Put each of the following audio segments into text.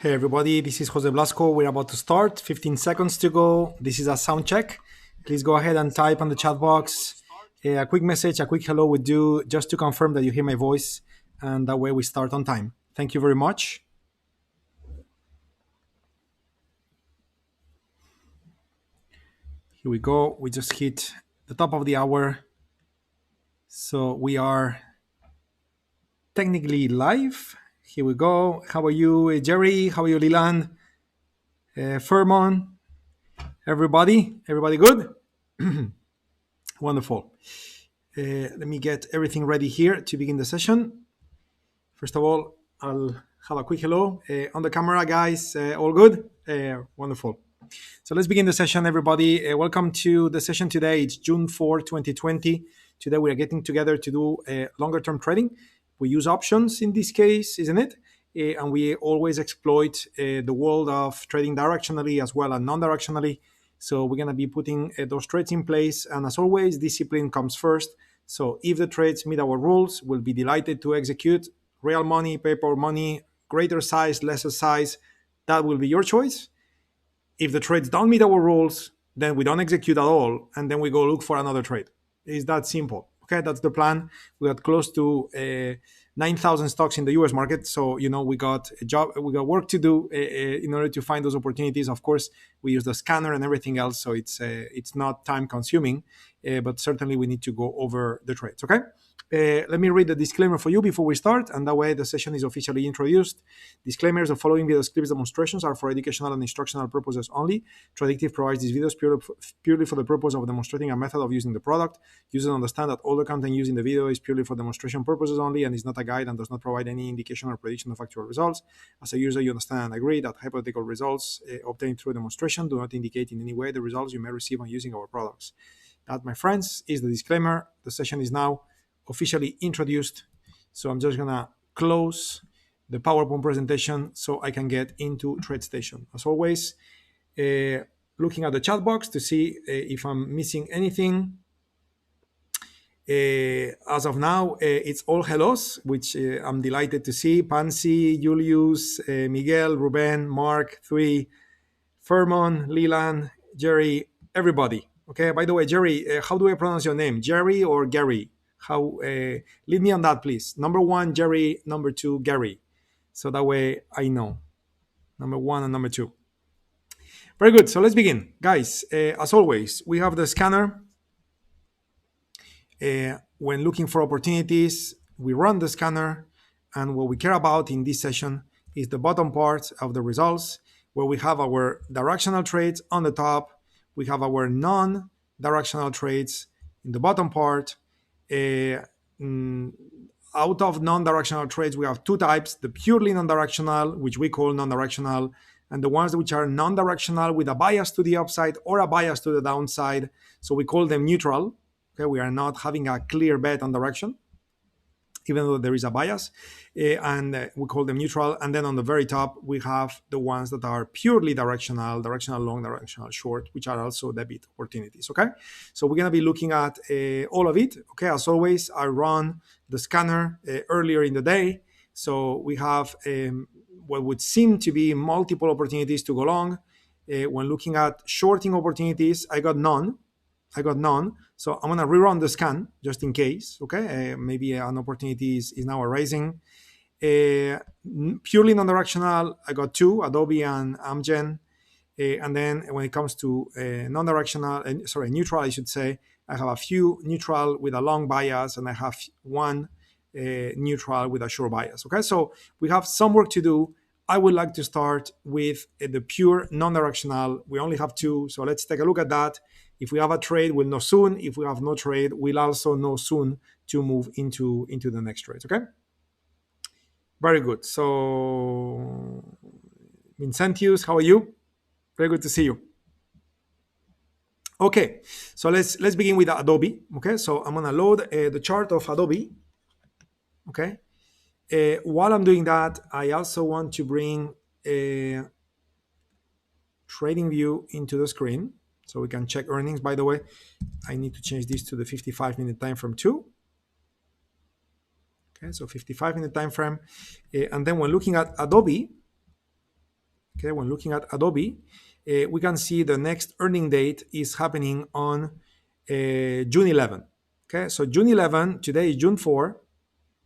Hey everybody, this is Jose Blasco. We're about to start. 15 seconds to go. This is a sound check. Please go ahead and type on the chat box a quick message, a quick hello would do, just to confirm that you hear my voice, and that way we start on time. Thank you very much. Here we go. We just hit the top of the hour. So we are technically live. Here we go. How are you, Jerry? How are you, Lilan? Furman? Everybody good? Wonderful. Let me get everything ready here to begin the session. First of all, I'll have a quick hello on the camera, guys. All good? Wonderful. So let's begin the session, everybody. Welcome to the session today. It's June 4, 2020. Today we are getting together to do longer term trading. We use options in this case, isn't it? And we always exploit the world of trading directionally as well as non-directionally. So we're going to be putting those trades in place. And as always, discipline comes first. So if the trades meet our rules, we'll be delighted to execute. Real money, paper money, greater size, lesser size, that will be your choice. If the trades don't meet our rules, then we don't execute at all, and then we go look for another trade. It's that simple. Okay, that's the plan. We got close to 9,000 stocks in the US market, so we got work to do in order to find those opportunities. Of course, we use the scanner and everything else, so it's not time consuming, but certainly we need to go over the trades. Okay. Let me read the disclaimer for you before we start, and that way the session is officially introduced. Disclaimers: the following video clips demonstrations are for educational and instructional purposes only. Tradictive provides these videos purely for the purpose of demonstrating a method of using the product. Users understand that all the content used in the video is purely for demonstration purposes only and is not a guide and does not provide any indication or prediction of actual results. As a user, you understand and agree that hypothetical results obtained through a demonstration do not indicate in any way the results you may receive on using our products. That, my friends, is the disclaimer. The session is now officially introduced. So I'm just gonna close the PowerPoint presentation so I can get into TradeStation. As always, looking at the chat box to see if I'm missing anything. As of now, it's all hellos, which I'm delighted to see. Pansy, Julius, Miguel, Ruben, Mark, Three, Furman, Leland, Jerry, everybody. Okay, by the way, Jerry, how do I pronounce your name? Jerry or Gary? How? Lead me on that, please. Number one, Jerry. Number two, Gary. So that way I know. Number one and number two. Very good. So let's begin. Guys, as always, we have the scanner. When looking for opportunities, we run the scanner. And what we care about in this session is the bottom part of the results, where we have our directional trades on the top. We have our non-directional trades in the bottom part. Out of non-directional trades, we have two types: the purely non-directional, which we call non-directional, and the ones which are non-directional with a bias to the upside or a bias to the downside. So we call them neutral. Okay, we are not having a clear bet on direction, even though there is a bias, and we call them neutral. And then on the very top, we have the ones that are purely directional long, directional short, which are also debit opportunities, okay? So we're gonna be looking at all of it, okay? As always, I run the scanner earlier in the day. So we have what would seem to be multiple opportunities to go long. When looking at shorting opportunities, I got none. So I'm gonna rerun the scan just in case. Okay, maybe an opportunity is now arising. Purely non-directional, I got two: Adobe and Amgen. And then when it comes to non-directional, neutral, I should say, I have a few neutral with a long bias, and I have one neutral with a short bias. Okay, so we have some work to do. I would like to start with the pure non-directional. We only have two, so let's take a look at that. If we have a trade, we'll know soon. If we have no trade, we'll also know soon to move into the next trades, okay? Very good. So, Vincentius, how are you? Very good to see you. Okay, so let's begin with Adobe, okay? So I'm gonna load the chart of Adobe, okay? While I'm doing that, I also want to bring a trading view into the screen so we can check earnings. By the way, I need to change this to the 55-minute time frame too. Okay, so 55-minute time frame. And then when looking at Adobe, okay, when looking at Adobe, we can see the next earning date is happening on June 11. Okay, so June 11, today is June 4.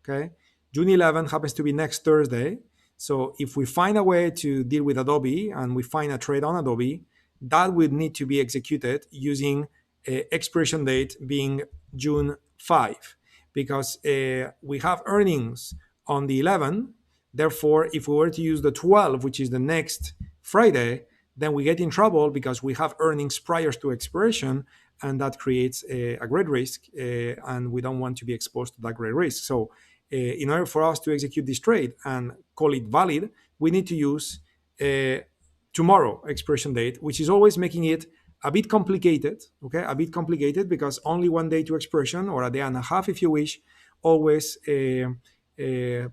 Okay, June 11 happens to be next Thursday. So if we find a way to deal with Adobe and we find a trade on Adobe, that would need to be executed using expiration date being June 5, because we have earnings on the 11th. Therefore, if we were to use the 12, which is the next Friday, then we get in trouble because we have earnings prior to expiration, and that creates a great risk, and we don't want to be exposed to that great risk. So in order for us to execute this trade and call it valid, we need to use tomorrow expiration date, which is always making it a bit complicated, okay? A bit complicated because only one day to expiration, or a day and a half if you wish, always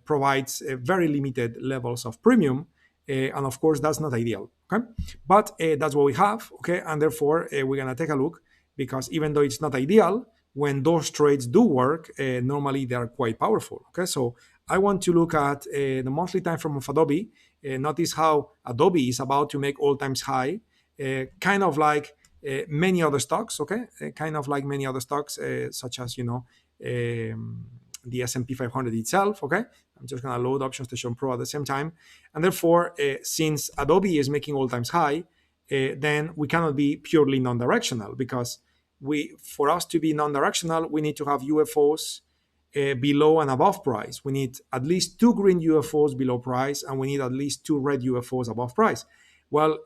provides very limited levels of premium. And of course, that's not ideal, okay? But that's what we have, okay? And therefore, we're gonna take a look, because even though it's not ideal, when those trades do work, normally they are quite powerful, okay? So I want to look at the monthly time frame of Adobe. Notice how Adobe is about to make all-time high, kind of like many other stocks, okay? Kind of like many other stocks, such as, the S&P 500 itself, okay? I'm just gonna load Options Station Pro at the same time. And therefore, since Adobe is making all-time high, then we cannot be purely non-directional, because for us to be non-directional, we need to have UFOs below and above price. We need at least 2 green UFOs below price, and we need at least 2 red UFOs above price. Well,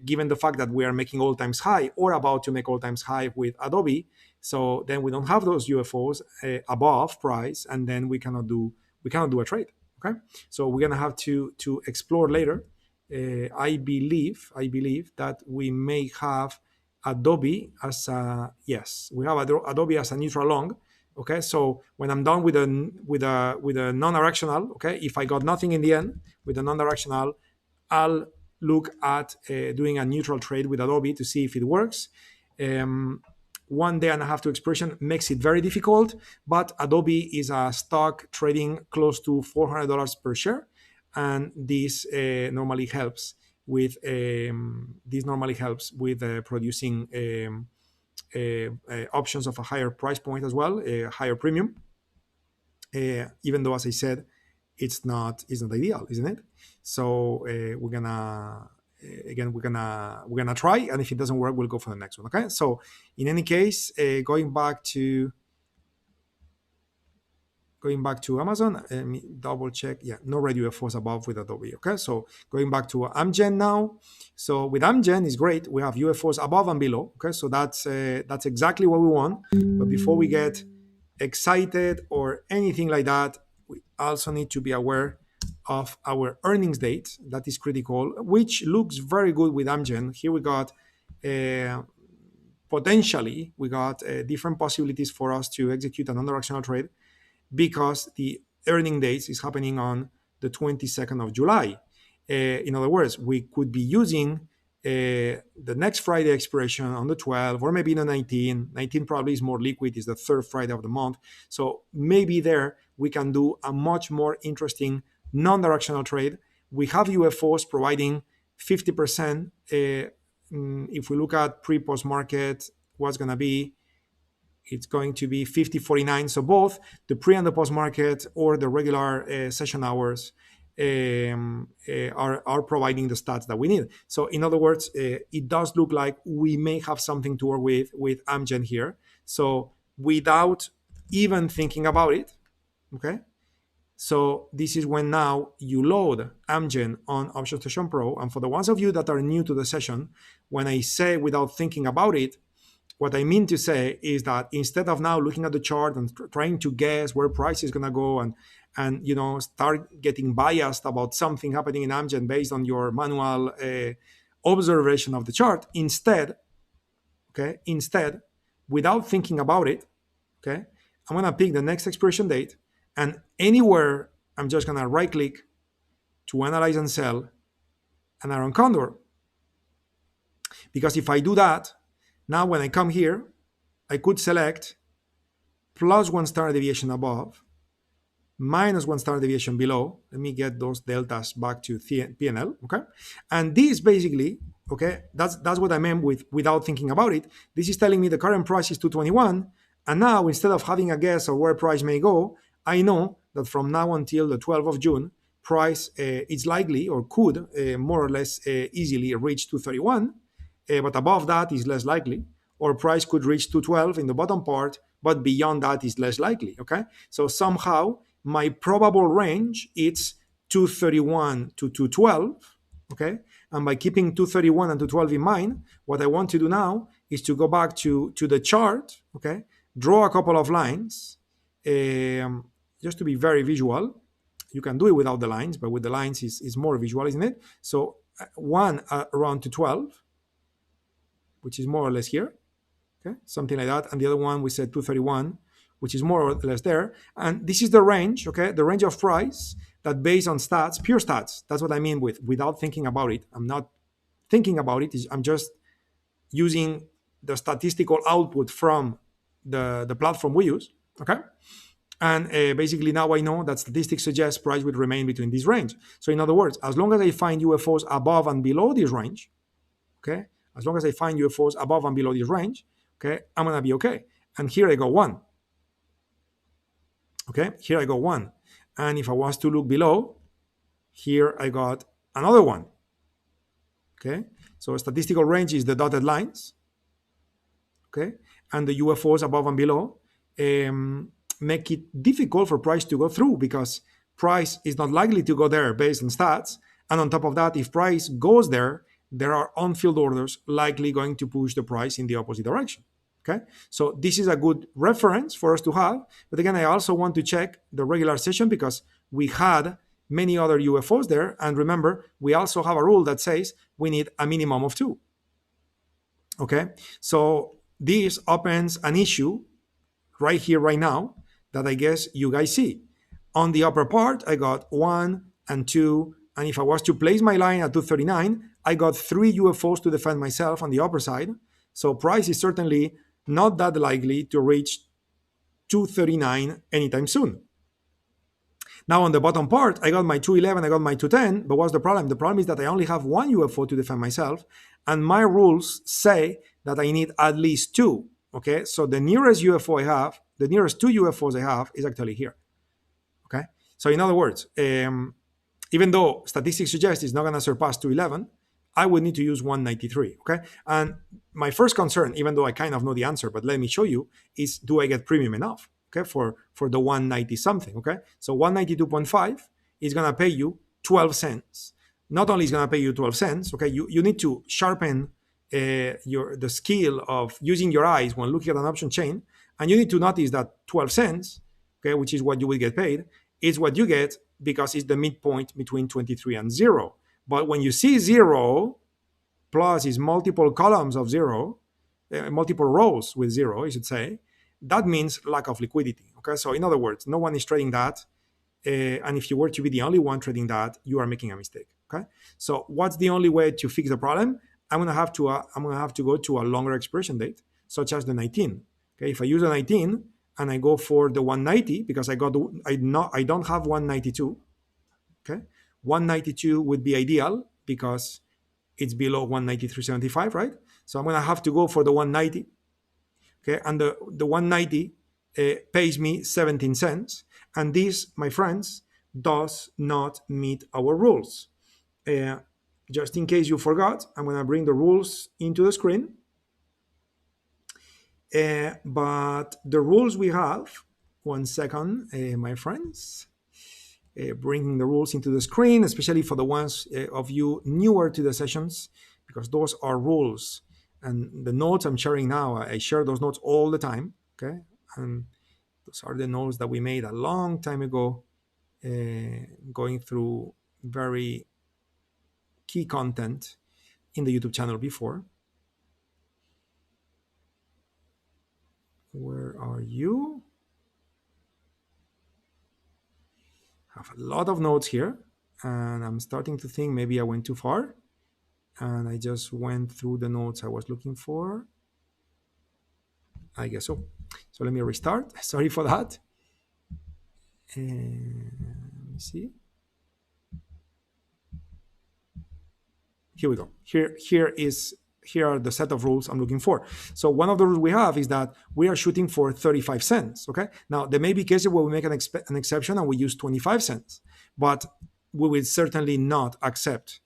given the fact that we are making all-time high or about to make all-time high with Adobe, so then we don't have those UFOs above price, and then we cannot do a trade. Okay, so we're gonna have to explore later. I believe that we may have Adobe as a, yes, we have Adobe as a neutral long. Okay, so when I'm done with a non-directional, okay, if I got nothing in the end with a non-directional, I'll look at doing a neutral trade with Adobe to see if it works. 1 day and a half to expiration makes it very difficult, but Adobe is a stock trading close to $400 per share, and this normally helps with producing options of a higher price point as well, a higher premium. Even though, as I said, it's not ideal, isn't it? So we're gonna try, and if it doesn't work, we'll go for the next one. Okay. So in any case, going back to Amazon, let me double check. Yeah, no red UFOs above with Adobe. Okay, so going back to Amgen now. So with Amgen is great. We have UFOs above and below. Okay, so that's exactly what we want. But before we get excited or anything like that, we also need to be aware of our earnings date. That is critical, which looks very good with Amgen. Here we got potentially different possibilities for us to execute a non-directional trade, because the earning dates is happening on the 22nd of July. In other words, we could be using the next Friday expiration on the 12th, or maybe the 19th. 19 probably is more liquid, is the third Friday of the month. So maybe there we can do a much more interesting non-directional trade. We have UFOs providing 50%. If we look at pre-post market, what's going to be, it's going to be 50-49. So both the pre and the post market, or the regular session hours, are providing the stats that we need. So in other words, it does look like we may have something to work with Amgen here. So without even thinking about it, okay. So this is when now you load Amgen on Option Station Pro. And for the ones of you that are new to the session, when I say without thinking about it, what I mean to say is that instead of now looking at the chart and trying to guess where price is going to go, and start getting biased about something happening in Amgen based on your manual observation of the chart, instead, without thinking about it, okay, I'm going to pick the next expiration date, and anywhere I'm just going to right click to analyze and sell an iron condor. Because if I do that, now when I come here, I could select +1 standard deviation above, minus one standard deviation below. Let me get those deltas back to PNL, okay? And this basically, okay, that's what I meant with without thinking about it. This is telling me the current price is 221, and now instead of having a guess of where price may go, I know that from now until the 12th of June, price is likely or could more or less easily reach 231, but above that is less likely, or price could reach 212 in the bottom part, but beyond that is less likely, okay? So somehow my probable range is 231 to 212, okay? And by keeping 231 and 212 in mind, what I want to do now is to go back to the chart, okay? Draw a couple of lines, just to be very visual. You can do it without the lines, but with the lines is more visual, isn't it? So one around to 12, which is more or less here, okay, something like that. And the other one we said 231, which is more or less there. And this is the range, okay, the range of price that based on stats, pure stats. That's what I mean with without thinking about it. I'm not thinking about it. I'm just using the statistical output from the platform we use, okay? And basically now I know that statistics suggest price would remain between this range. So in other words, as long as I find UFOs above and below this range, okay, as long as I find UFOs above and below this range, okay, I'm gonna be okay. And here I go one. Okay, here I go one. And if I was to look below, here I got another one. Okay, so statistical range is the dotted lines. Okay, and the UFOs above and below make it difficult for price to go through because price is not likely to go there based on stats. And on top of that, if price goes there, there are on-field orders likely going to push the price in the opposite direction. Okay, so this is a good reference for us to have. But again, I also want to check the regular session because we had many other UFOs there. And remember, we also have a rule that says we need a minimum of two. Okay, so this opens an issue right here, right now, that I guess you guys see. On the upper part, I got 1 and 2, and if I was to place my line at 239, I got 3 UFOs to defend myself on the upper side. So price is certainly not that likely to reach 239 anytime soon. Now on the bottom part, I got my 211, I got my 210, but what's the problem? The problem is that I only have 1 UFO to defend myself, and my rules say that I need at least 2. Okay, so the nearest UFO I have, the nearest 2 UFOs I have is actually here. Okay, so in other words, even though statistics suggest it's not going to surpass 211, I would need to use 193. Okay, and my first concern, even though I kind of know the answer, but let me show you, is do I get premium enough? Okay, for the 190 something. Okay, so 192.5 is going to pay you 12 cents. Not only is going to pay you 12 cents. Okay, you need to sharpen the skill of using your eyes when looking at an option chain, and you need to notice that 12 cents, okay, which is what you will get paid, is what you get because it's the midpoint between 23 and 0. But when you see 0 plus is multiple columns of 0, multiple rows with 0, I should say, that means lack of liquidity. Okay, so in other words, no one is trading that, and if you were to be the only one trading that, you are making a mistake. Okay, so what's the only way to fix the problem? I'm gonna have to go to a longer expiration date, such as the 19. Okay, if I use the 19 and I go for the 190 because I don't have 192. Okay, 192 would be ideal because it's below 193.75, right? So I'm gonna have to go for the 190. Okay, and the 190 pays me 17 cents, and this, my friends, does not meet our rules. Just in case you forgot, I'm going to bring the rules into the screen. But the rules we have, one second, my friends, bringing the rules into the screen, especially for the ones of you newer to the sessions, because those are rules. And the notes I'm sharing now, I share those notes all the time, okay? And those are the notes that we made a long time ago, going through very key content in the YouTube channel before. Where are you? I have a lot of notes here, and I'm starting to think maybe I went too far, and I just went through the notes I was looking for. I guess so. So let me restart. Sorry for that. Let me see. Here we go. Here are the set of rules I'm looking for. So one of the rules we have is that we are shooting for 35 cents. Okay. Now there may be cases where we make an exception and we use 25 cents, but we will certainly not accept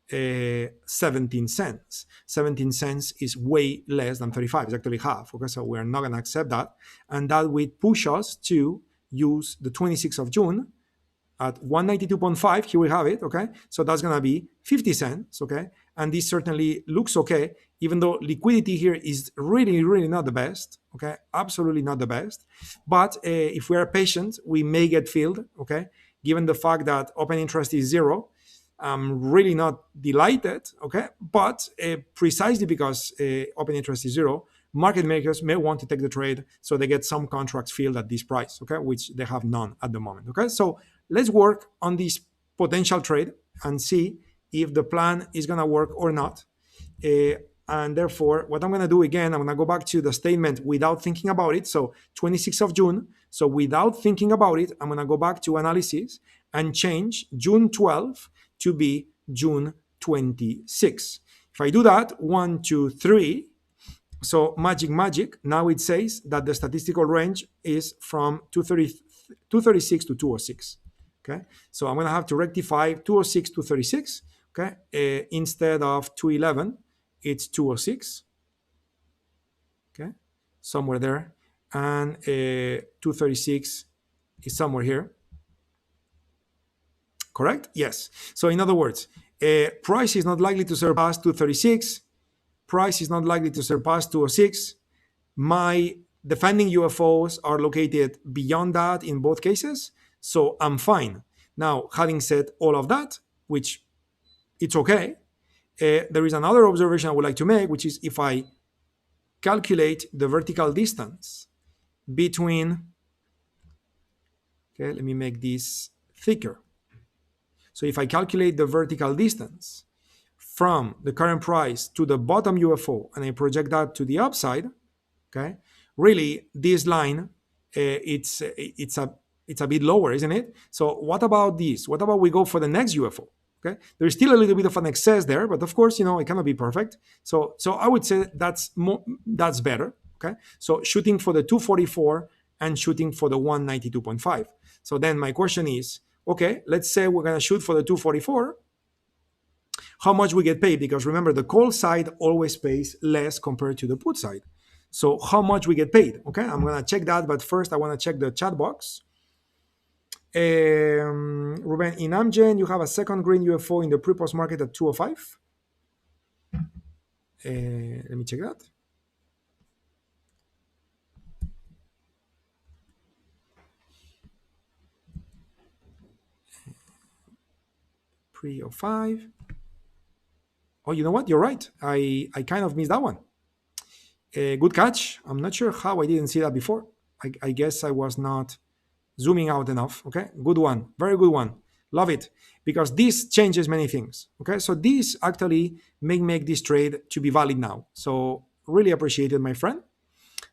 17 cents. 17 cents is way less than 35. It's actually half. Okay. So we're not going to accept that. And that would push us to use the 26th of June at 192.5. Here we have it. Okay, so that's going to be 50 cents. Okay, and this certainly looks okay, even though liquidity here is really not the best. Okay, absolutely not the best. But if we are patient, we may get filled. Okay, given the fact that open interest is zero. I'm really not delighted. Okay, but precisely because open interest is zero, market makers may want to take the trade so they get some contracts filled at this price. Okay, which they have none at the moment. Okay, so let's work on this potential trade and see if the plan is going to work or not. And therefore, what I'm going to do again, I'm going to go back to the statement without thinking about it. So 26th of June. So without thinking about it, I'm going to go back to analysis and change June 12 to be June 26. If I do that, 1, 2, 3. So magic. Now it says that the statistical range is from 236 to 206. Okay, so I'm going to have to rectify 206 to 36. Okay, instead of 211, it's 206. Okay, somewhere there, and 236 is somewhere here. Correct? Yes. So in other words, price is not likely to surpass 236. Price is not likely to surpass 206. My defending UFOs are located beyond that in both cases, so I'm fine. Now, having said all of that, which it's okay, there is another observation I would like to make, which is if I calculate the vertical distance between, okay, let me make this thicker. So if I calculate the vertical distance from the current price to the bottom UFO and I project that to the upside, okay, really this line, it's a bit lower, isn't it? So what about this? What about we go for the next UFO? Okay, there's still a little bit of an excess there, but of course, it cannot be perfect. So I would say that's better. Okay, so shooting for the 244 and shooting for the 192.5. So then my question is, okay, let's say we're gonna shoot for the 244. How much we get paid? Because remember, the call side always pays less compared to the put side. So how much we get paid? Okay, I'm gonna check that, but first I wanna check the chat box. Ruben, in Amgen, you have a second green UFO in the pre-post market at 205. Let me check that. Pre-05. Oh, you know what? You're right. I kind of missed that one. Good catch. I'm not sure how I didn't see that before. I guess I was not zooming out enough. Okay, good one, very good one, love it, because this changes many things. Okay, so this actually make this trade to be valid now, so really appreciate it, my friend.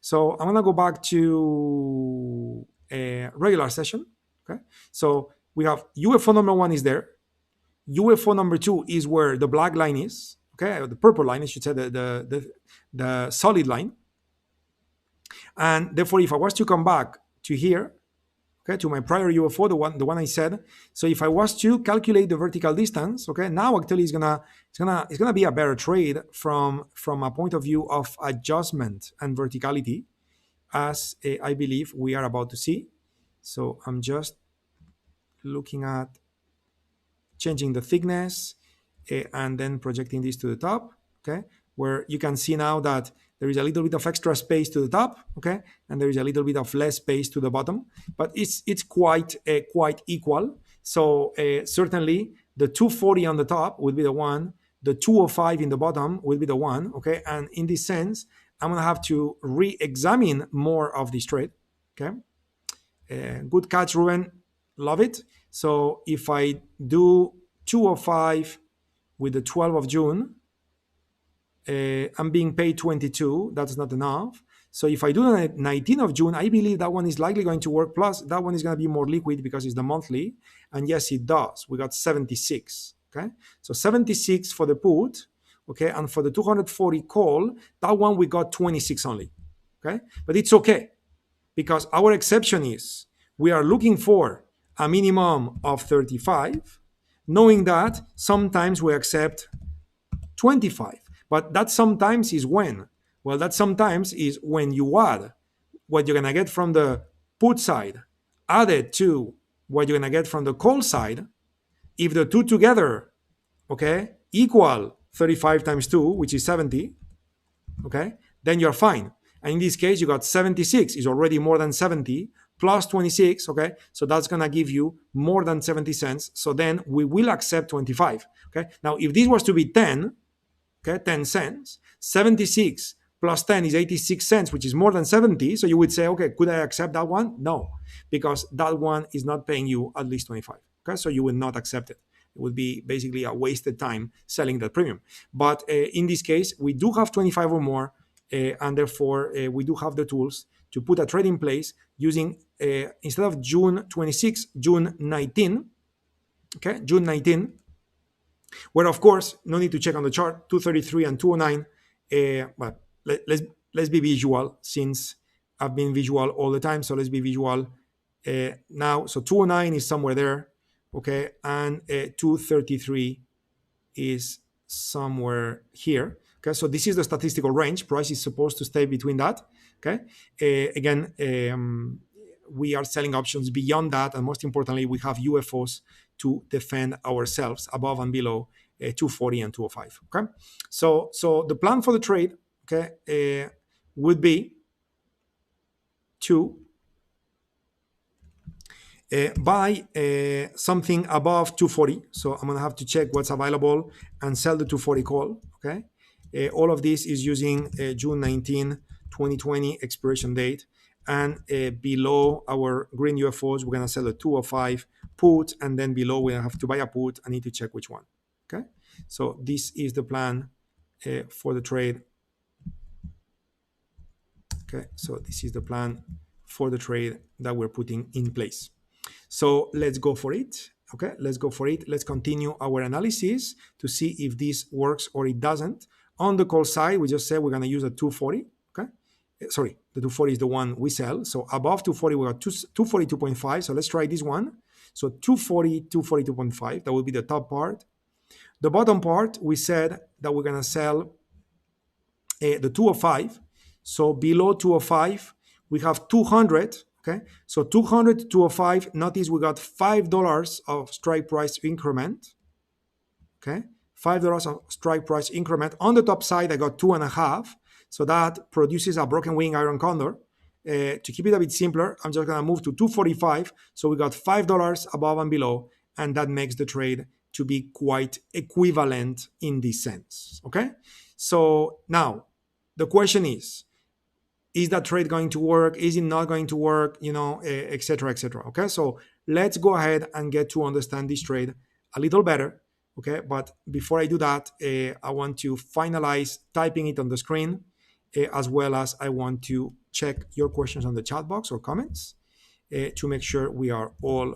So I'm gonna go back to a regular session. Okay, so we have UFO number 1 is there, UFO number 2 is where the black line is, okay, the purple line, I should say, the solid line, and therefore if I was to come back to here, okay, to my prior UFO, the one I said. So if I was to calculate the vertical distance, okay, now actually it's gonna be a better trade from a point of view of adjustment and verticality, as I believe we are about to see. So I'm just looking at changing the thickness and then projecting this to the top, okay, where you can see now that there is a little bit of extra space to the top, okay, and there is a little bit of less space to the bottom, but it's quite equal. So certainly the 240 on the top would be the one, the 205 in the bottom will be the one, okay, and in this sense, I'm gonna have to re-examine more of this trade, okay. Good catch, Ruben, love it. So if I do 205 with the 12th of June, I'm being paid 22. That's not enough. So if I do the 19th of June, I believe that one is likely going to work. Plus, that one is going to be more liquid because it's the monthly. And yes, it does. We got 76. Okay. So 76 for the put. Okay. And for the 240 call, that one we got 26 only. Okay. But it's okay because our exception is we are looking for a minimum of 35, knowing that sometimes we accept 25. But that sometimes is when? Well, that sometimes is when you add what you're going to get from the put side added to what you're going to get from the call side. If the two together, okay, equal 35 times 2, which is 70, okay, then you're fine. And in this case, you got 76 is already more than 70 plus 26, okay? So that's gonna give you more than 70 cents. So then we will accept 25, okay? Now, if this was to be 10, okay, 10 cents, 76 plus 10 is 86 cents, which is more than 70. So you would say, okay, could I accept that one? No, because that one is not paying you at least 25, okay? So you will not accept it. It would be basically a wasted time selling that premium. But in this case, we do have 25 or more, and therefore we do have the tools to put a trade in place using, instead of June 26, June 19, okay, June 19, where of course, no need to check on the chart, 233 and 209, but let's be visual since I've been visual all the time. So let's be visual now. So 209 is somewhere there, okay, and 233 is somewhere here. Okay, so this is the statistical range. Price is supposed to stay between that. Okay, again, we are selling options beyond that, and most importantly, we have UFOs to defend ourselves above and below 240 and 205. Okay, so the plan for the trade, okay, would be to buy something above 240. So I'm gonna have to check what's available and sell the 240 call. Okay, all of this is using June 19, 2020 expiration date, and below our green UFOs, we're gonna sell the 205 put, and then below we have to buy a put. I need to check which one. Okay, so this is the plan for the trade. Okay, so this is the plan for the trade that we're putting in place. So let's go for it. Okay, let's go for it. Let's continue our analysis to see if this works or it doesn't. On the call side, we just said we're going to use a 240. Okay, sorry, the 240 is the one we sell. So above 240, we got 242.5. So let's try this one. So 240, 242.5. That will be the top part. The bottom part, we said that we're going to sell the 205. So below 205, we have 200. Okay, so 200 to 205, notice we got $5 of strike price increment. Okay, $5 of strike price increment. On the top side, I got 2.5. So that produces a broken wing iron condor. To keep it a bit simpler, I'm just gonna move to 245. So we got $5 above and below, and that makes the trade to be quite equivalent in this sense. Okay, so now the question is that trade going to work? Is it not going to work? You know, etc., etc. Okay, so let's go ahead and get to understand this trade a little better. Okay, but before I do that, I want to finalize typing it on the screen, as well as I want to check your questions on the chat box or comments to make sure we are all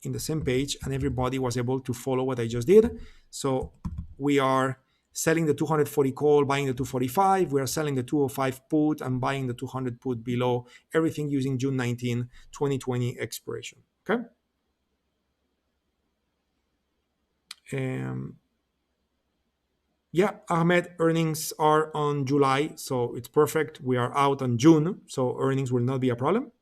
in the same page and everybody was able to follow what I just did. So we are selling the 240 call, buying the 245. We are selling the 205 put and buying the 200 put below. Everything using June 19, 2020 expiration. Okay. Yeah, Ahmed, earnings are on July, so it's perfect. We are out on June, so earnings will not be a problem.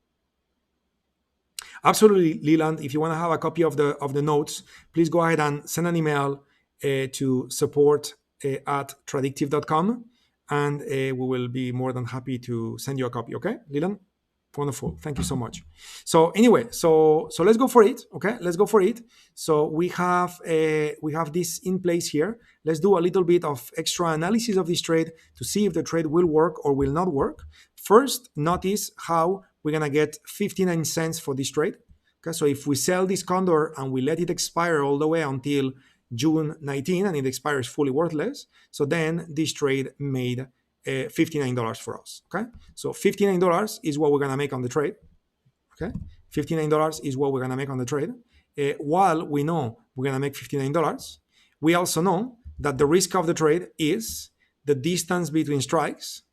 Absolutely, Leland. If you want to have a copy of the notes, please go ahead and send an email to support at tradictive.com, and we will be more than happy to send you a copy. Okay, Leland? Wonderful. Thank you so much. So anyway, so let's go for it. Okay, let's go for it. So we have this in place here. Let's do a little bit of extra analysis of this trade to see if the trade will work or will not work. First, notice how we're gonna get 59 cents for this trade. Okay, so if we sell this condor and we let it expire all the way until June 19 and it expires fully worthless, so then this trade made $59 for us. Okay, so $59 is what we're gonna make on the trade. Okay, $59 is what we're gonna make on the trade. While we know we're gonna make $59, we also know that the risk of the trade is the distance between strikes,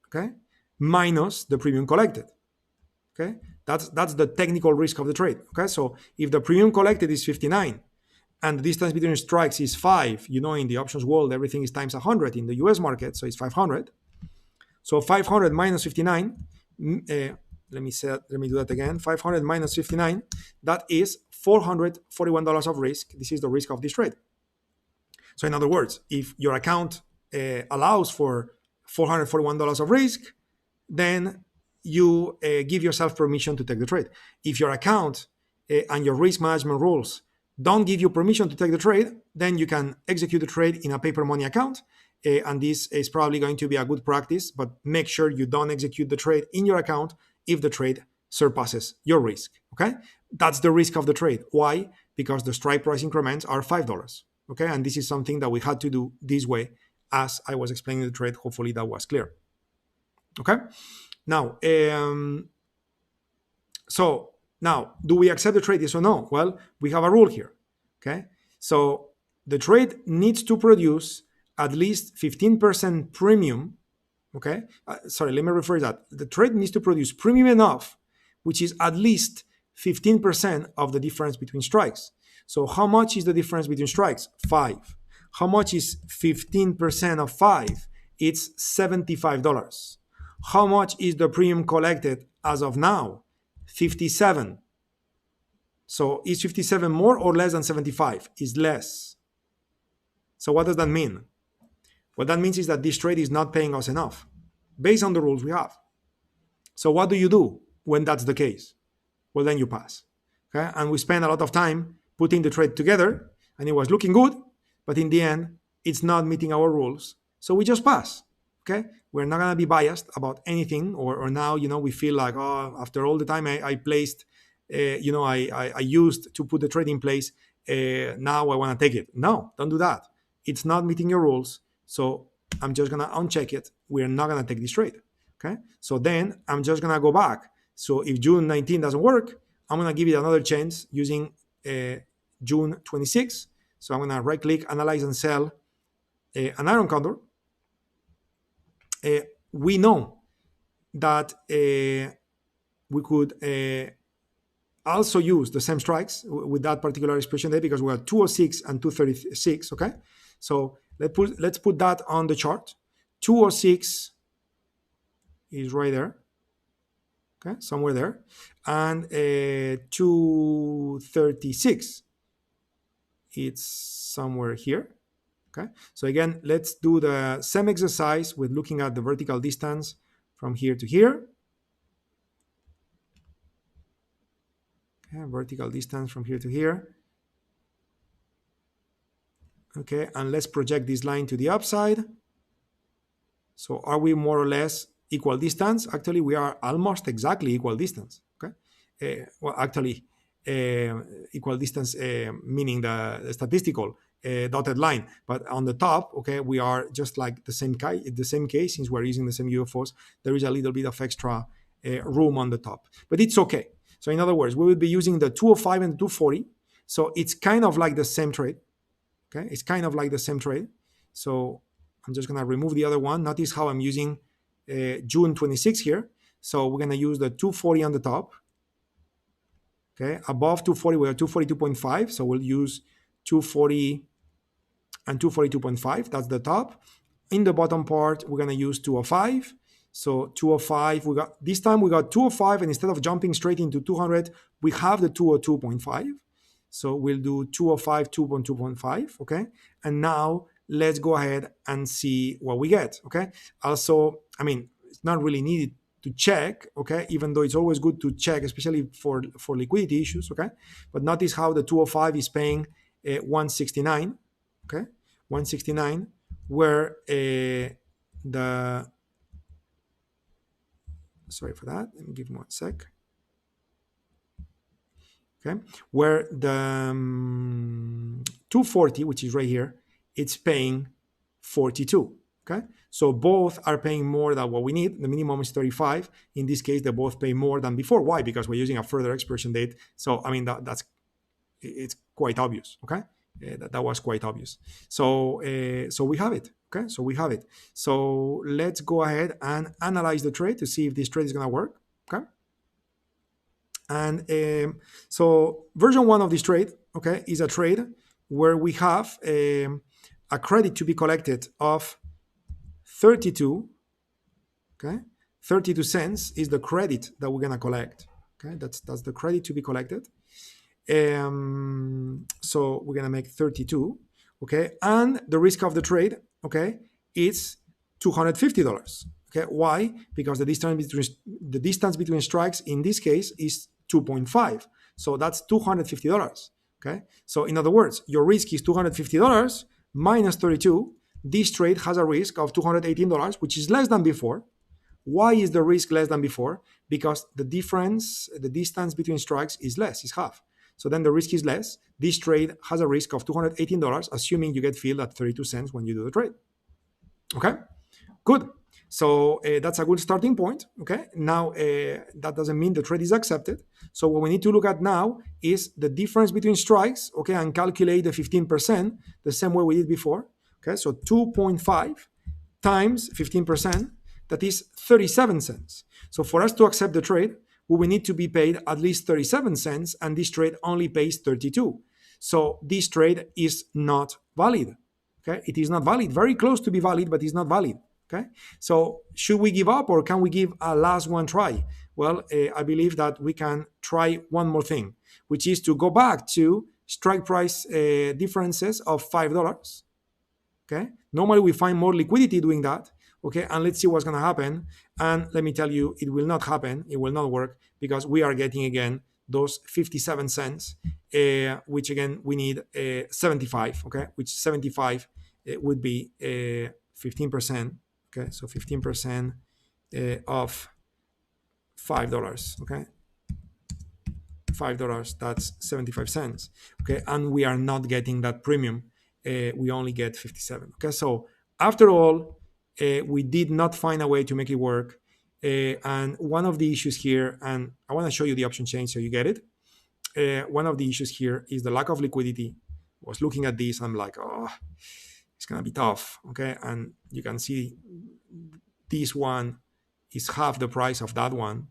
okay, minus the premium collected. Okay, that's the technical risk of the trade. Okay, so if the premium collected is 59 and the distance between strikes is 5, you know, in the options world everything is times 100 in the US market, so it's 500. So 500 minus 59, let me do that again. 500 minus 59, that is $441 of risk. This is the risk of this trade. So in other words, if your account allows for $441 of risk, then you give yourself permission to take the trade. If your account and your risk management rules don't give you permission to take the trade, then you can execute the trade in a paper money account. And this is probably going to be a good practice, but make sure you don't execute the trade in your account if the trade surpasses your risk. Okay, that's the risk of the trade. Why? Because the strike price increments are $5. Okay, and this is something that we had to do this way as I was explaining the trade. Hopefully that was clear. Okay, now so now, do we accept the trade, yes or no? Well, we have a rule here. Okay, so the trade needs to produce at least 15% premium. Okay, sorry, let me rephrase that. The trade needs to produce premium enough, which is at least 15% of the difference between strikes. So how much is the difference between strikes? 5. How much is 15% of 5? It's $75. How much is the premium collected as of now? 57. So is 57 more or less than 75? Is less. So what does that mean? What that means is that this trade is not paying us enough based on the rules we have. So what do you do when that's the case? Well, then you pass. Okay, and we spend a lot of time putting the trade together and it was looking good, but in the end, it's not meeting our rules. So we just pass. Okay, we're not gonna be biased about anything, or now, you know, we feel like, oh, after all the time I placed, you know, I used to put the trade in place, now I want to take it. No, don't do that. It's not meeting your rules, so I'm just gonna uncheck it. We're not gonna take this trade. Okay, so then I'm just gonna go back. So if June 19 doesn't work, I'm gonna give it another chance using June 26. So I'm gonna right-click, analyze and sell an iron condor. We know that we could also use the same strikes with that particular expression there, because we have 206 and 236. Okay, so let's put that on the chart. 206 is right there. Okay, somewhere there, and 236, it's somewhere here. Okay, so again, let's do the same exercise with looking at the vertical distance from here to here. Okay, vertical distance from here to here. Okay, and let's project this line to the upside. So are we more or less equal distance? Actually, we are almost exactly equal distance. Okay, well, actually, equal distance meaning the statistical dotted line, but on the top, okay, we are just like the same case. Since we're using the same UFOs, there is a little bit of extra room on the top, but it's okay. So in other words, we will be using the 205 and the 240. So it's kind of like the same trade. Okay, it's kind of like the same trade. So I'm just gonna remove the other one. Notice how I'm using June 26 here. So we're gonna use the 240 on the top. Okay, above 240 we have 242.5. So we'll use 240 and 242.5. That's the top. In the bottom part, we're gonna use 205. So 205, we got this time we got 205, and instead of jumping straight into 200, we have the 202.5. So we'll do 205, 2.2.5. Okay, and now let's go ahead and see what we get. Okay, also, I mean, it's not really needed to check. Okay, even though it's always good to check, especially for liquidity issues. Okay, but notice how the 205 is paying 169. Okay, 169, where sorry for that, let me give me 1 sec. Okay, where the 240, which is right here, it's paying 42. Okay, so both are paying more than what we need. The minimum is 35. In this case, they both pay more than before. Why? Because we're using a further expiration date. So I mean that's it's quite obvious. Okay, that was quite obvious. So we have it. Okay, so we have it. So let's go ahead and analyze the trade to see if this trade is going to work. Okay, and so version one of this trade, okay, is a trade where we have a credit to be collected of 32. Okay, 32 cents is the credit that we're going to collect. Okay, that's the credit to be collected. So we're gonna make 32, okay, and the risk of the trade, okay, is $250. Okay, why? Because the distance between strikes in this case is 2.5, so that's $250. Okay, so in other words, your risk is $250 minus 32. This trade has a risk of $218, which is less than before. Why is the risk less than before? Because the distance between strikes is less, is half. So then the risk is less. This trade has a risk of $218, assuming you get filled at 32 cents when you do the trade. Okay, good. So that's a good starting point. Okay, now that doesn't mean the trade is accepted. So what we need to look at now is the difference between strikes, okay, and calculate the 15% the same way we did before. Okay, so 2.5 times 15%, that is 37 cents. So for us to accept the trade, we will need to be paid at least 37 cents, and this trade only pays 32. So this trade is not valid. Okay, it is not valid. Very close to be valid, but it's not valid. Okay, so should we give up or can we give a last one try? Well, I believe that we can try one more thing, which is to go back to strike price differences of $5. Okay, normally we find more liquidity doing that. Okay, and let's see what's going to happen. And let me tell you, it will not happen. It will not work because we are getting again those 57 cents, which again we need 75. Okay, which 75 would be 15%. Okay, so 15% of $5. Okay, $5, that's 75 cents. Okay, and we are not getting that premium. We only get 57. Okay, so after all, we did not find a way to make it work. And one of the issues here, and I want to show you the option change so you get it. One of the issues here is the lack of liquidity. I was looking at this, I'm like, oh, it's gonna be tough. Okay, and you can see this one is half the price of that one.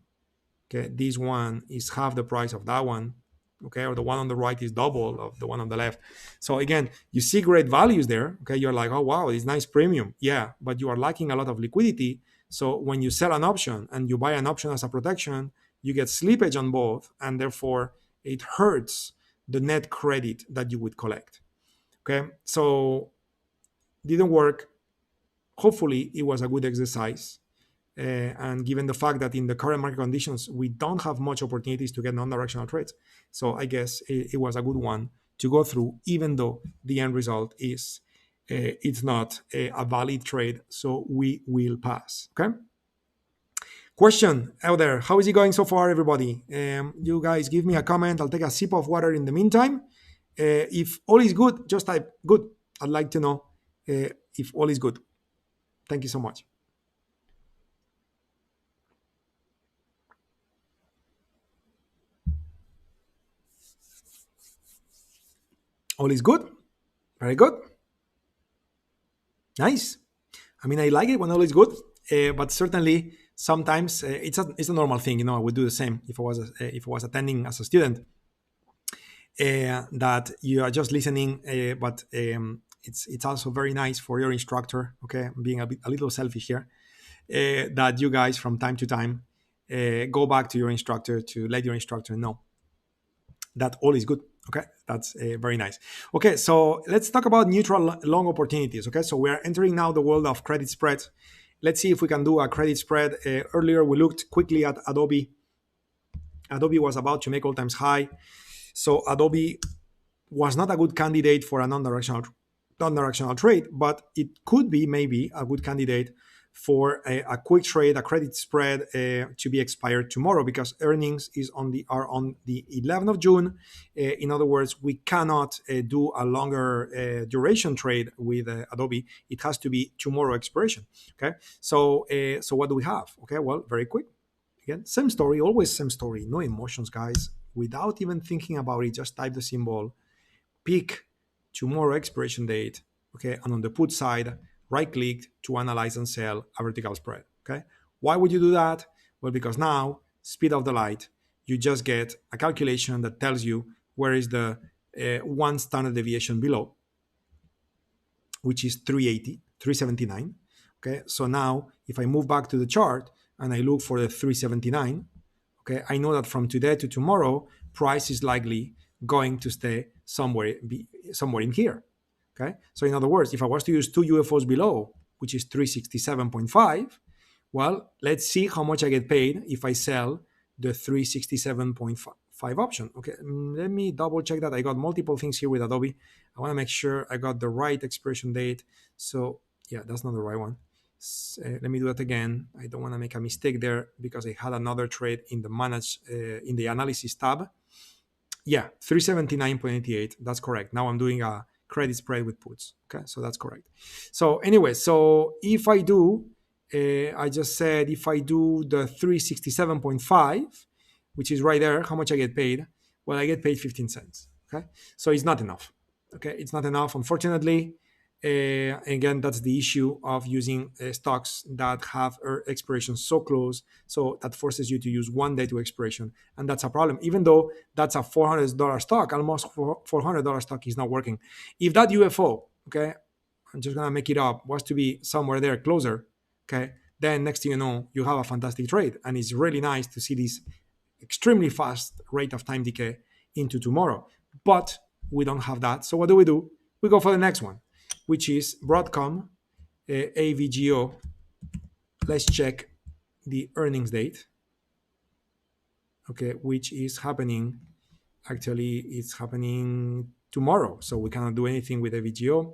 Okay, this one is half the price of that one. Okay, or the one on the right is double of the one on the left. So again, you see great values there. Okay, you're like, oh wow, it's nice premium. Yeah, but you are lacking a lot of liquidity. So when you sell an option and you buy an option as a protection, you get slippage on both, and therefore it hurts the net credit that you would collect. Okay, so didn't work. Hopefully, it was a good exercise. And given the fact that in the current market conditions, we don't have much opportunities to get non-directional trades. So I guess it was a good one to go through, even though the end result is it's not a valid trade. So we will pass. Okay. Question out there. How is it going so far, everybody? You guys give me a comment. I'll take a sip of water in the meantime. If all is good, just type good. I'd like to know if all is good. Thank you so much. All is good. Very good. Nice. I mean, I like it when all is good, but certainly sometimes it's a normal thing. You know, I would do the same if I was attending as a student. That you are just listening, but it's also very nice for your instructor. Okay, I'm being a little selfish here. That you guys from time to time go back to your instructor to let your instructor know that all is good. Okay, that's very nice. Okay, so let's talk about neutral long opportunities. Okay, so we are entering now the world of credit spreads. Let's see if we can do a credit spread. Earlier, we looked quickly at Adobe. Adobe was about to make all-time high. So Adobe was not a good candidate for a non-directional trade, but it could be maybe a good candidate for a quick trade, a credit spread to be expired tomorrow, because earnings are on the 11th of June. In other words, we cannot do a longer duration trade with Adobe. It has to be tomorrow expiration. Okay, so what do we have? Okay, well, very quick. Again, same story, always same story. No emotions, guys. Without even thinking about it, just type the symbol, pick tomorrow expiration date, okay, and on the put side, right click to analyze and sell a vertical spread. Okay, why would you do that? Well, because now, speed of the light, you just get a calculation that tells you where is the one standard deviation below, which is 380, 379. Okay, so now if I move back to the chart and I look for the 379, okay, I know that from today to tomorrow, price is likely going to stay somewhere in here. Okay, so in other words, if I was to use two UFOs below, which is 367.5, well, let's see how much I get paid if I sell the 367.5 option. Okay, let me double check that. I got multiple things here with Adobe. I want to make sure I got the right expiration date. So yeah, that's not the right one. Let me do that again. I don't want to make a mistake there because I had another trade in the in the analysis tab. Yeah, 379.88. That's correct. Now I'm doing a credit spread with puts. Okay, so that's correct. So anyway, so if I do, I just said if I do the 367.5, which is right there, how much I get paid? Well, I get paid 15 cents. Okay, so it's not enough. Okay, it's not enough, unfortunately. Again, that's the issue of using stocks that have expiration so close. So that forces you to use 1 day to expiration. And that's a problem. Even though that's a $400 stock, almost $400 stock is not working. If that UFO, okay, I'm just going to make it up, was to be somewhere there closer, okay, then next thing you know, you have a fantastic trade. And it's really nice to see this extremely fast rate of time decay into tomorrow. But we don't have that. So what do? We go for the next one, which is Broadcom, AVGO. Let's check the earnings date, okay, which is happening. Actually, it's happening tomorrow, so we cannot do anything with AVGO.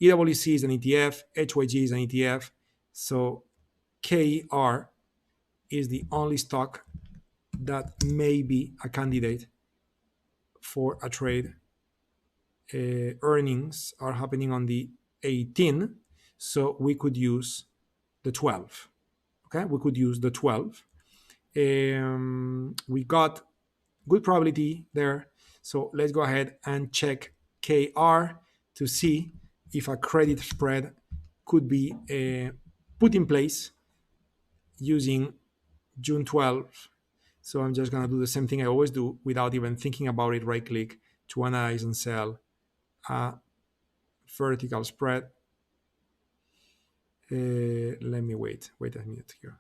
EWC is an ETF, HYG is an ETF, so KER is the only stock that may be a candidate for a trade. Earnings are happening on the 18th, so we could use the 12. Okay, we could use the 12. We got good probability there, so let's go ahead and check KR to see if a credit spread could be put in place using June 12th. So I'm just going to do the same thing I always do without even thinking about it. Right click to analyze and sell a vertical spread. Let me wait a minute here.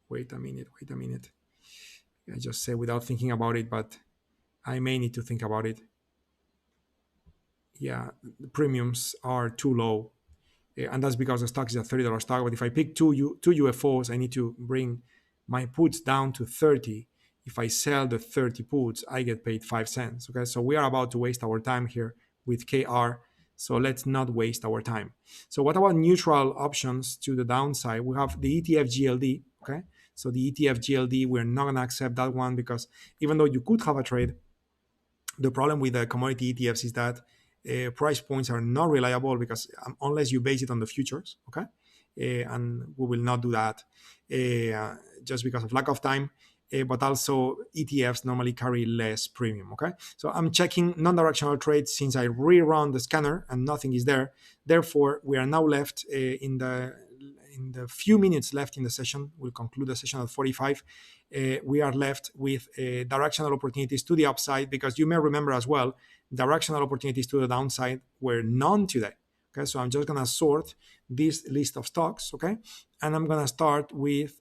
Wait a minute. I just say without thinking about it, but I may need to think about it. Yeah, the premiums are too low. And that's because the stock is a $30 stock. But if I pick two UFOs, I need to bring my puts down to 30. If I sell the 30 puts, I get paid 5 cents. Okay, so we are about to waste our time here with KR. So let's not waste our time. So what about neutral options to the downside? We have the ETF GLD. Okay, so the ETF GLD, we're not going to accept that one because even though you could have a trade, the problem with the commodity ETFs is that price points are not reliable because unless you base it on the futures, okay? And we will not do that just because of lack of time. But also ETFs normally carry less premium, okay? So I'm checking non-directional trades since I rerun the scanner and nothing is there. Therefore, we are now left in the few minutes left in the session. We'll conclude the session at 45. We are left with directional opportunities to the upside because you may remember as well, directional opportunities to the downside were none today. Okay, so I'm just going to sort this list of stocks, okay? And I'm going to start with,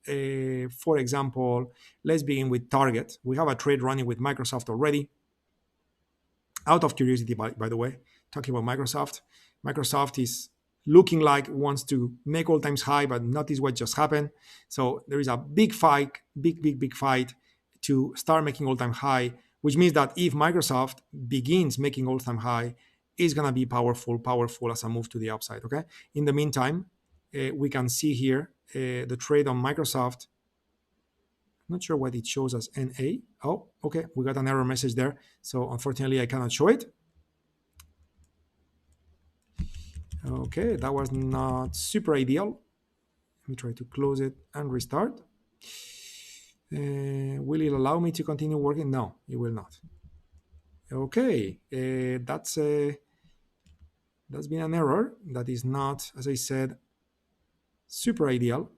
for example, let's begin with Target. We have a trade running with Microsoft already. Out of curiosity, by the way, talking about Microsoft is looking like it wants to make all times high, but notice what just happened. So there is a big fight, big fight to start making all time high, which means that if Microsoft begins making all time high, it's going to be powerful as a move to the upside. Okay. In the meantime, we can see here the trade on Microsoft. Not sure what it shows as NA. Oh, okay, we got an error message there. So unfortunately, I cannot show it. Okay, that was not super ideal. Let me try to close it and restart. Will it allow me to continue working? No, it will not. Okay, that's been an error. That is not, as I said, super ideal.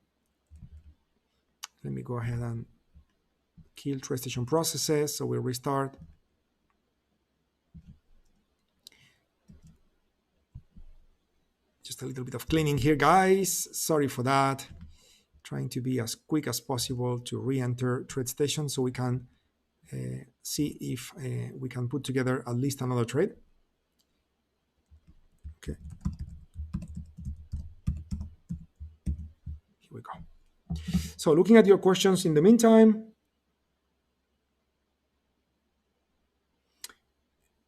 Let me go ahead and kill TradeStation processes. So we'll restart. Just a little bit of cleaning here, guys. Sorry for that. Trying to be as quick as possible to re-enter TradeStation so we can see if we can put together at least another trade. Okay. Here we go. So looking at your questions in the meantime,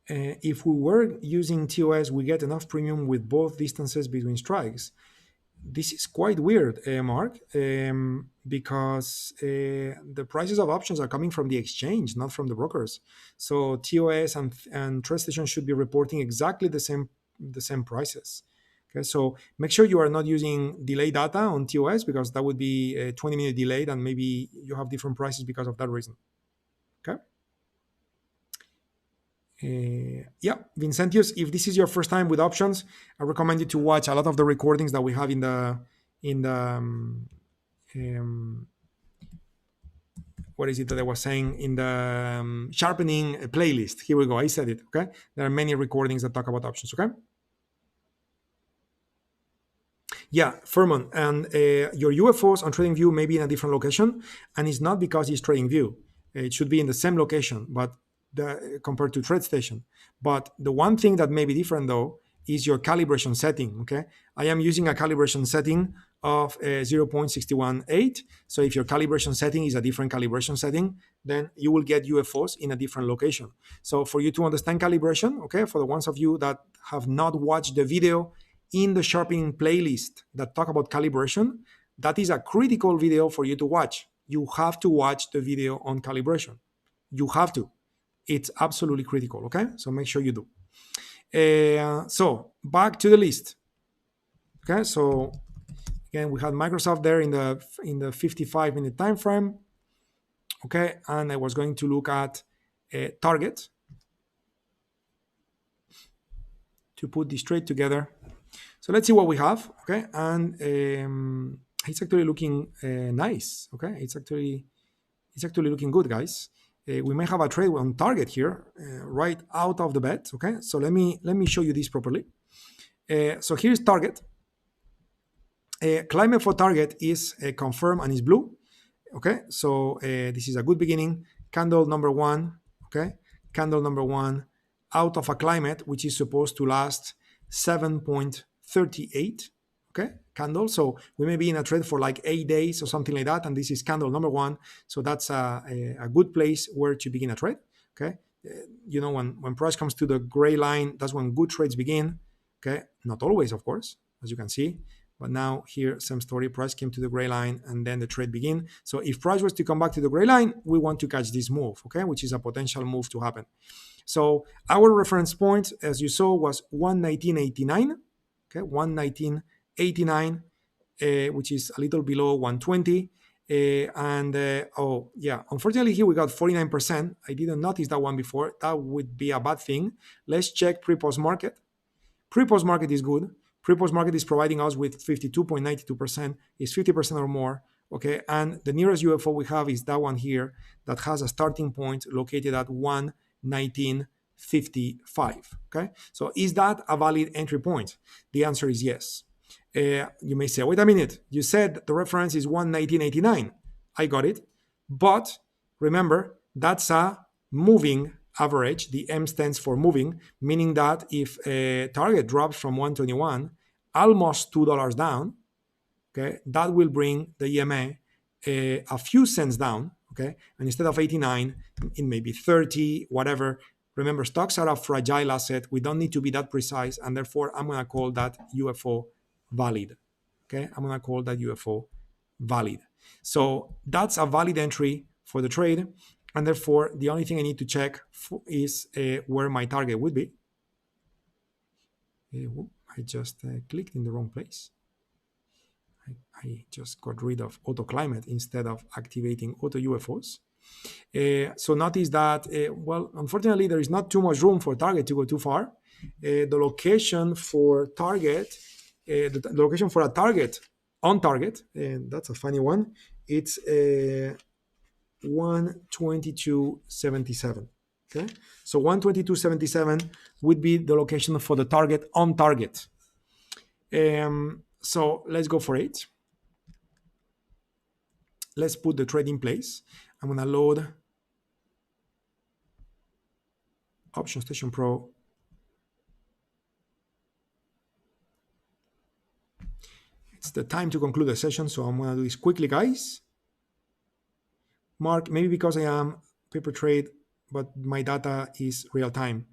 if we were using TOS, we get enough premium with both distances between strikes. This is quite weird, Mark, because the prices of options are coming from the exchange, not from the brokers. So TOS and TradeStation should be reporting exactly the same prices. Okay, so make sure you are not using delay data on TOS because that would be a 20-minute delayed, and maybe you have different prices because of that reason. Okay. Yeah, Vincentius, if this is your first time with options, I recommend you to watch a lot of the recordings that we have in the what is it that I was saying in the sharpening playlist. Here we go. I said it. Okay, there are many recordings that talk about options. Okay. Yeah, Furman, and your UFOs on TradingView may be in a different location, and it's not because it's TradingView. It should be in the same location, but compared to TradeStation. But the one thing that may be different though is your calibration setting. Okay, I am using a calibration setting of 0.618. So if your calibration setting is a different calibration setting, then you will get UFOs in a different location. So for you to understand calibration, okay, for the ones of you that have not watched the video in the sharpening playlist that talk about calibration, that is a critical video for you to watch. You have to watch the video on calibration. You have to. It's absolutely critical, okay? So make sure you do. So back to the list. Okay, so again, we had Microsoft there in the 55-minute time frame. Okay, and I was going to look at Target to put this trade together. So let's see what we have, okay? And it's actually looking nice, okay? It's actually looking good, guys. We may have a trade on Target here, right out of the bed, okay? So let me show you this properly. So here's Target. Climate for Target is confirmed and is blue, okay? So this is a good beginning. Candle number one, okay? Candle number one out of a climate which is supposed to last 7.38, okay, candle. So we may be in a trade for like 8 days or something like that, and this is candle number one. So that's a good place where to begin a trade, okay? You know, when price comes to the gray line, that's when good trades begin, okay? Not always, of course, as you can see. But now here, same story, price came to the gray line and then the trade begin. So if price was to come back to the gray line, we want to catch this move, okay, which is a potential move to happen. So our reference point, as you saw, was 119.89, okay, 119.89, which is a little below 120. Oh yeah, unfortunately here we got 49%. I didn't notice that one before. That would be a bad thing. Let's check pre-post market. Pre-post market is good. Pre-post market is providing us with 52.92%, is 50% or more. Okay, and the nearest UFO we have is that one here that has a starting point located at 119.55. Okay, so is that a valid entry point? The answer is yes. You may say, wait a minute, you said the reference is 119.89. I got it, but remember that's a moving average. The M stands for moving, meaning that if a target drops from 121 almost $2 down, okay, that will bring the EMA a few cents down, okay, and instead of 89 it may be 30, whatever. Remember, stocks are a fragile asset. We don't need to be that precise, and therefore I'm going to call that UFO valid. Okay, I'm going to call that UFO valid. So that's a valid entry for the trade, and therefore the only thing I need to check is where my target would be. I just clicked in the wrong place. I just got rid of auto climate instead of activating AutoUFOs. So notice that, well, unfortunately, there is not too much room for target to go too far. The location for target, the location for a target on target, and that's a funny one, it's 122.77. Okay, so 122.77 would be the location for the target on target. So let's go for it. Let's put the trade in place. I'm going to load Option Station Pro. It's the time to conclude the session, so I'm going to do this quickly, guys. Mark, maybe because I am paper trade, but my data is real time.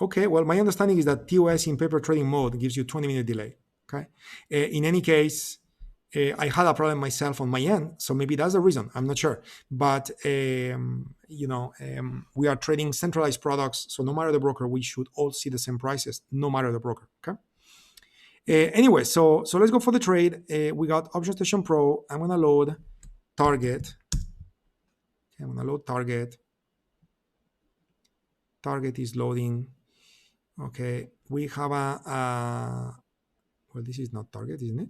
Okay, well, my understanding is that TOS in paper trading mode gives you 20-minute delay. Okay, in any case, I had a problem myself on my end, so maybe that's the reason. I'm not sure, but we are trading centralized products, so no matter the broker, we should all see the same prices, no matter the broker. Okay. Anyway, so let's go for the trade. We got Option Station Pro. I'm gonna load target. Okay, I'm gonna load target. Target is loading. Okay, we have well, this is not target, isn't it?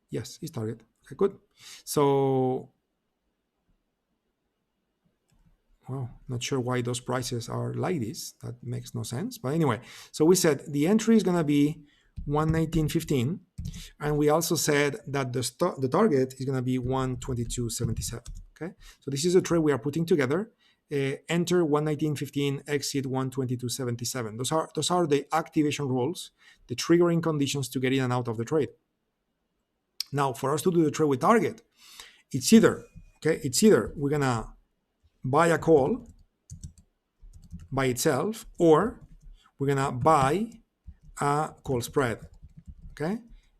Yes, it's target. Okay, good. So, well, not sure why those prices are like this. That makes no sense. But anyway, so we said the entry is going to be 119.15. And we also said that the target is going to be 122.77. Okay, so this is a trade we are putting together. Enter 119.15, exit 122.77. Those are the activation rules, the triggering conditions to get in and out of the trade. Now, for us to do the trade with target, it's either we're gonna buy a call by itself, or we're gonna buy a call spread, okay,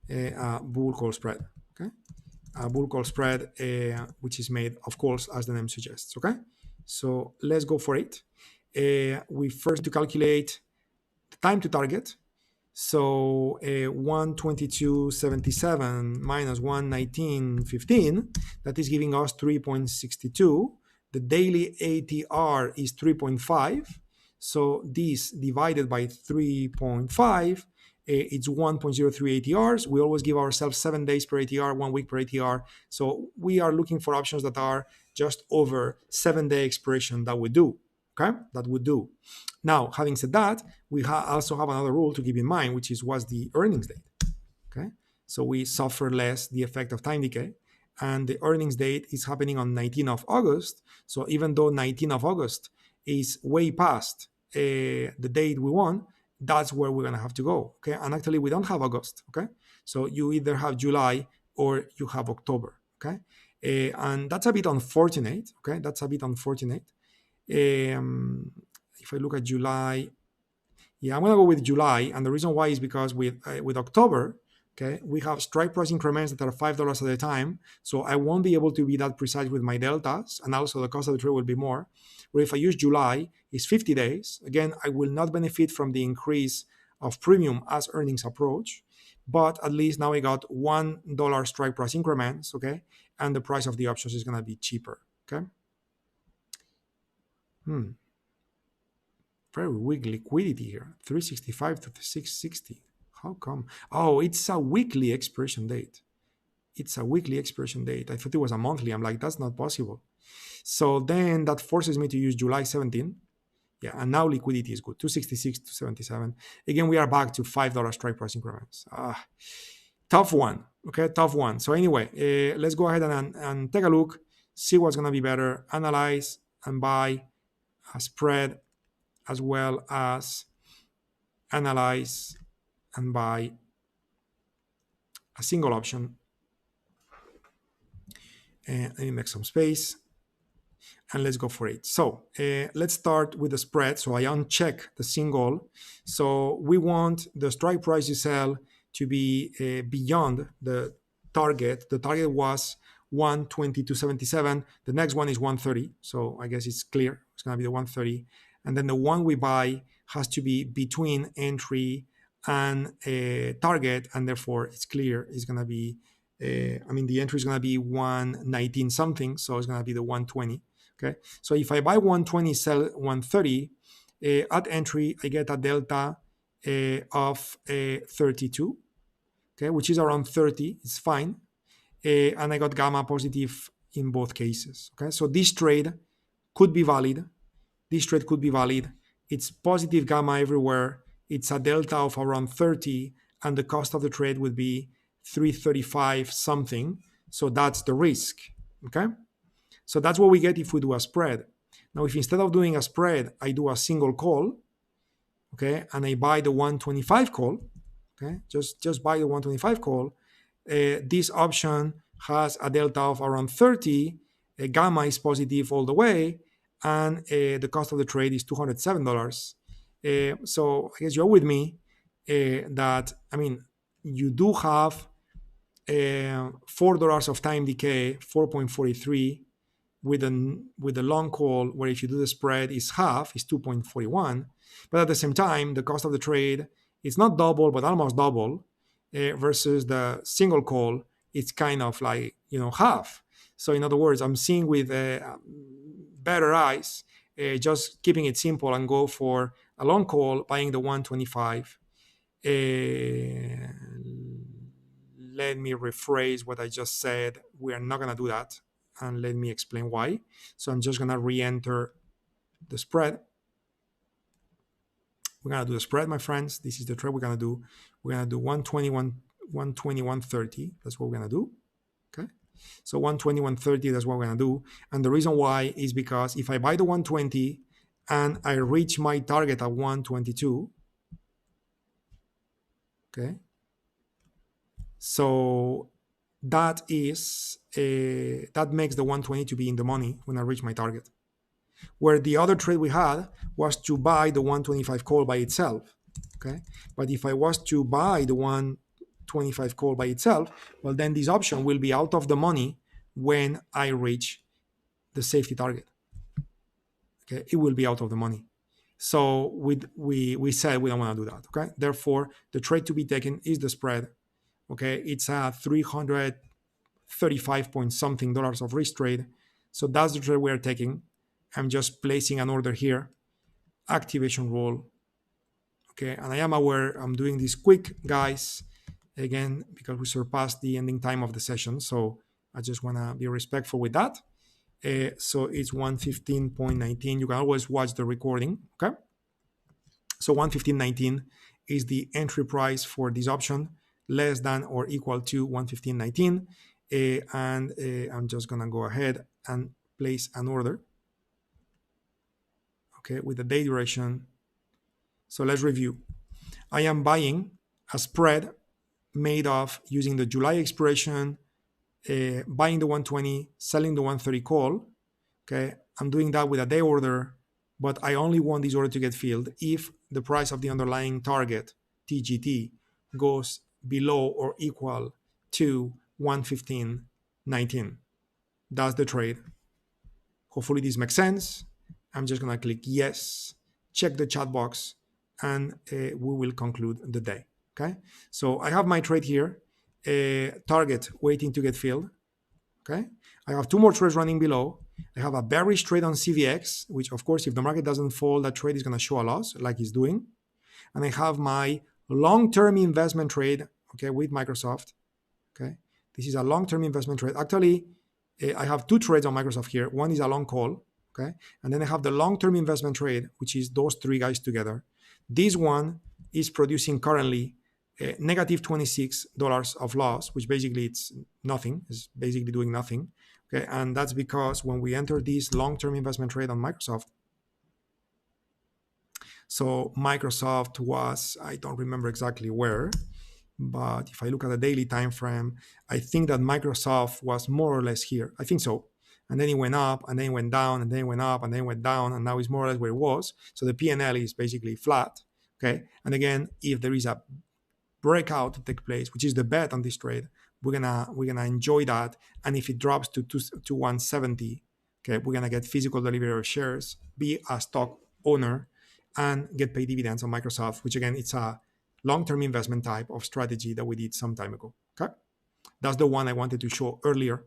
a bull call spread, okay, a bull call spread, which is made of calls, as the name suggests. Okay, so let's go for it. We first to calculate the time to target. So 122.77 minus 119.15, that is giving us 3.62. The daily ATR is 3.5. So this divided by 3.5, it's 1.03 ATRs. We always give ourselves 7 days per ATR, 1 week per ATR. So we are looking for options that are just over 7-day expiration. That would do. Okay, that would do. Now, having said that, we also have another rule to keep in mind, which is what's the earnings date. Okay, so we suffer less the effect of time decay, and the earnings date is happening on 19th of August. So even though 19th of August is way past the date we want, that's where we're gonna have to go. Okay, and actually we don't have August. Okay, so you either have July or you have October. Okay, and that's a bit unfortunate. Okay, that's a bit unfortunate. If I look at July, yeah, I'm gonna go with July, and the reason why is because with October, okay, we have strike price increments that are $5 at a time, so I won't be able to be that precise with my deltas, and also the cost of the trade will be more. Where if I use July, is 50 days. Again, I will not benefit from the increase of premium as earnings approach, but at least now I got $1 strike price increments, okay, and the price of the options is gonna be cheaper. Okay. Very weak liquidity here, 365 to 660. How come? Oh, it's a weekly expiration date. It's a weekly expiration date. I thought it was a monthly. I'm like, that's not possible. So then that forces me to use July 17. Yeah, and now liquidity is good, 266 to 77. Again, we are back to $5 strike price increments. Tough one. Okay, tough one. So anyway, let's go ahead and take a look, see what's going to be better, analyze and buy a spread, as well as analyze and buy a single option. And let me make some space and let's go for it. So let's start with the spread. So I uncheck the single. So we want the strike price you sell to be beyond the target. The target was 122.77. The next one is 130. So I guess it's clear. It's going to be the 130. And then the one we buy has to be between entry and target. And therefore, it's clear it's going to be, the entry is going to be 119 something. So it's going to be the 120. Okay. So if I buy 120, sell 130, at entry, I get a delta of 32, okay, which is around 30. It's fine. And I got gamma positive in both cases. Okay, so this trade could be valid. This trade could be valid. It's positive gamma everywhere. It's a delta of around 30, and the cost of the trade would be 335 something. So that's the risk. Okay, so that's what we get if we do a spread. Now, if instead of doing a spread, I do a single call, okay, and I buy the 125 call, okay, just buy the 125 call, this option has a delta of around 30, gamma is positive all the way, and the cost of the trade is $207. So I guess you're with me that, you do have $4 of time decay, 4.43, with a long call, where if you do the spread is half, is 2.41. But at the same time, the cost of the trade is not double, but almost double, versus the single call. It's kind of like, half. So in other words, I'm seeing with better eyes, just keeping it simple and go for a long call, buying the 125. Let me rephrase what I just said. We are not going to do that. And let me explain why. So I'm just going to re-enter the spread. We're going to do the spread, my friends. This is the trade we're going to do. We're going to do 120, 130. That's what we're going to do. Okay. So 120, 130, that's what we're going to do. And the reason why is because if I buy the 120 and I reach my target at 122, okay. So that makes the 120 to be in the money when I reach my target. Where the other trade we had was to buy the 125 call by itself. Okay, but if I was to buy the 125 call by itself, well, then this option will be out of the money when I reach the safety target. Okay, it will be out of the money. So we said we don't want to do that. Okay, therefore the trade to be taken is the spread. Okay, it's a 335 point something dollars of risk trade. So that's the trade we're taking. I'm just placing an order here, activation rule. Okay, and I am aware I'm doing this quick, guys, again, because we surpassed the ending time of the session. So I just want to be respectful with that. So it's 115.19. You can always watch the recording. Okay, so 115.19 is the entry price for this option, less than or equal to 115.19. And I'm just going to go ahead and place an order. Okay, with the day duration. So let's review. I am buying a spread made of using the July expiration, buying the 120, selling the 130 call. Okay, I'm doing that with a day order, but I only want this order to get filled if the price of the underlying target, TGT, goes below or equal to 115.19. That's the trade. Hopefully this makes sense. I'm just going to click yes, check the chat box, and we will conclude the day. Okay, so I have my trade here, target waiting to get filled. Okay, I have two more trades running below. I have a bearish trade on CVX, which of course, if the market doesn't fall, that trade is going to show a loss like it's doing. And I have my long-term investment trade, okay, with Microsoft. Okay, this is a long-term investment trade. Actually, I have two trades on Microsoft here. One is a long call, okay, and then I have the long-term investment trade, which is those three guys together. This one is producing currently negative $26 of loss, which basically it's nothing. It's basically doing nothing. Okay, and that's because when we enter this long-term investment trade on Microsoft, so Microsoft was, I don't remember exactly where, but if I look at the daily time frame, I think that Microsoft was more or less here. I think so. And then it went up, and then it went down, and then it went up, and then it went down, and now it's more or less where it was. So the P&L is basically flat. Okay, and again, if there is a breakout to take place, which is the bet on this trade, we're gonna enjoy that. And if it drops to 170, okay, we're gonna get physical delivery of shares, be a stock owner, and get paid dividends on Microsoft, which again, it's a long-term investment type of strategy that we did some time ago. Okay, that's the one I wanted to show earlier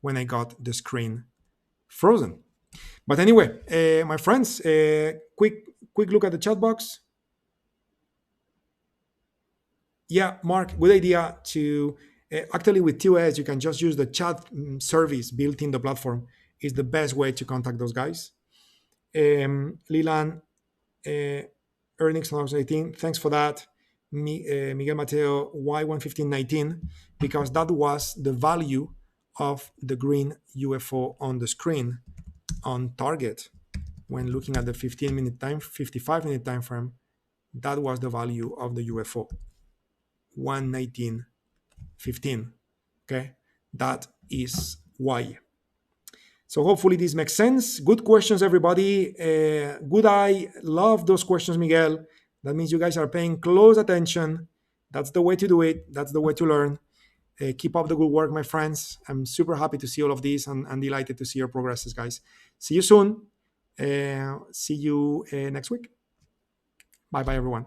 when I got the screen frozen. But anyway, my friends, quick look at the chat box. Yeah, Mark, good idea to actually with TOS, you can just use the chat service built in the platform. Is the best way to contact those guys. Lilan, earnings 2018, thanks for that. Miguel Mateo, why 115.19? Because that was the value of the green UFO on the screen on target. When looking at the 15-minute time, 55-minute time frame, that was the value of the UFO. 119.15. Okay, that is why. So hopefully this makes sense. Good questions, everybody. Good eye. Love those questions, Miguel. That means you guys are paying close attention. That's the way to do it. That's the way to learn. Keep up the good work, my friends. I'm super happy to see all of this and delighted to see your progresses, guys. See you soon. See you next week. Bye-bye, everyone.